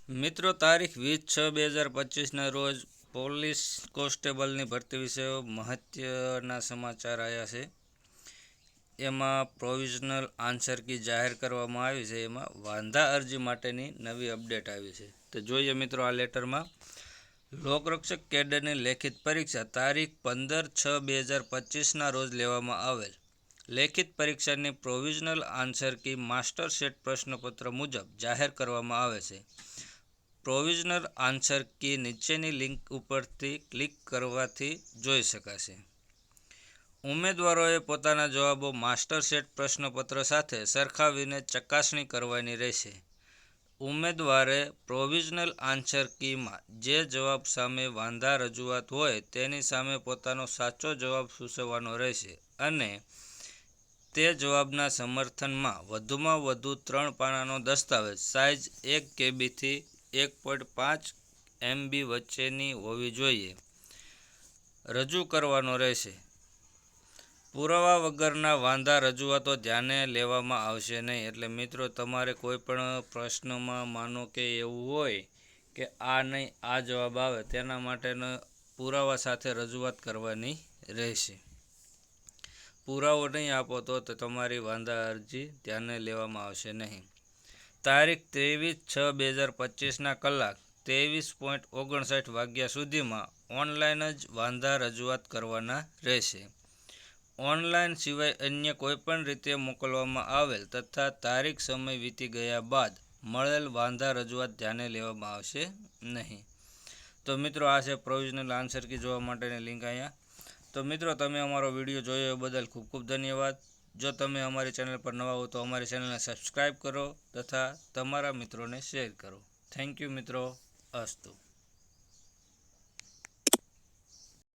મિત્રો તારીખ 20/6/2025ના રોજ પોલીસ કોન્સ્ટેબલની ભરતી વિશે મહત્વના સમાચાર આવ્યા છે. એમાં પ્રોવિઝનલ આન્સર કી જાહેર કરવામાં આવી છે. એમાં વાંધા અરજી માટેની નવી અપડેટ આવી છે. તો જોઈએ મિત્રો આ લેટરમાં. લોકરક્ષક કેડરની લેખિત પરીક્ષા તારીખ 15/6/2025ના રોજ લેવામાં આવેલ. લેખિત પરીક્ષાની provisional answer key master set પ્રશ્નપત્ર મુજબ જાહેર કરવામાં આવે છે. પ્રોવિઝનલ આન્સર કી નીચેની લિંક ઉપરથી ક્લિક કરવાથી જોઈ શકાશે. ઉમેદવારોએ પોતાના જવાબો માસ્ટર સેટ પ્રશ્નપત્ર સાથે સરખાવીને ચકાસણી કરવાની રહેશે. ઉમેદવારે પ્રોવિઝનલ આન્સર કીમાં જે જવાબ સામે વાંધા રજૂઆત હોય તેની સામે પોતાનો સાચો જવાબ સૂચવવાનો રહેશે અને તે જવાબના સમર્થનમાં વધુમાં વધુ 3 પાનાનો દસ્તાવેજ સાઇઝ 1 KB થી 1.5 MB વચ્ચેની હોવી જોઈએ રજૂ કરવાનો રહેશે. પુરાવા વગરના વાંધા રજૂઆતો ધ્યાને લેવામાં આવશે નહીં. એટલે મિત્રો તમારે કોઈ પણ પ્રશ્નમાં માનો કે એવું હોય કે આ નહીં આ જવાબ આવે તેના માટેનો પુરાવા સાથે રજૂઆત કરવાની રહેશે. પુરાવો નહીં આપો તો તમારી વાંધા અરજી ધ્યાને લેવામાં આવશે નહીં. તારીખ 23/6/2025ના કલાક 23:59 વાગ્યા સુધીમાં ઓનલાઈન જ વાંધા રજૂઆત કરવાના રહેશે. ઓનલાઈન સિવાય અન્ય કોઈપણ રીતે મોકલવામાં આવેલ તથા તારીખ સમય વીતી ગયા બાદ મળેલ વાંધા રજૂઆત ધ્યાને લેવામાં આવશે નહીં. તો મિત્રો આ છે પ્રોવિઝનલ આન્સર કી જોવા માટેની લિંક અહીંયા. તો મિત્રો તમે અમારો વિડીયો જોયો એ બદલ ખૂબ ખૂબ ધન્યવાદ. જો તમે અમારી ચેનલ પર નવા હો તો અમારી ચેનલને સબસ્ક્રાઈબ કરો તથા તમારા મિત્રોને શેર કરો. થેન્ક યુ મિત્રો. અસ્તુ.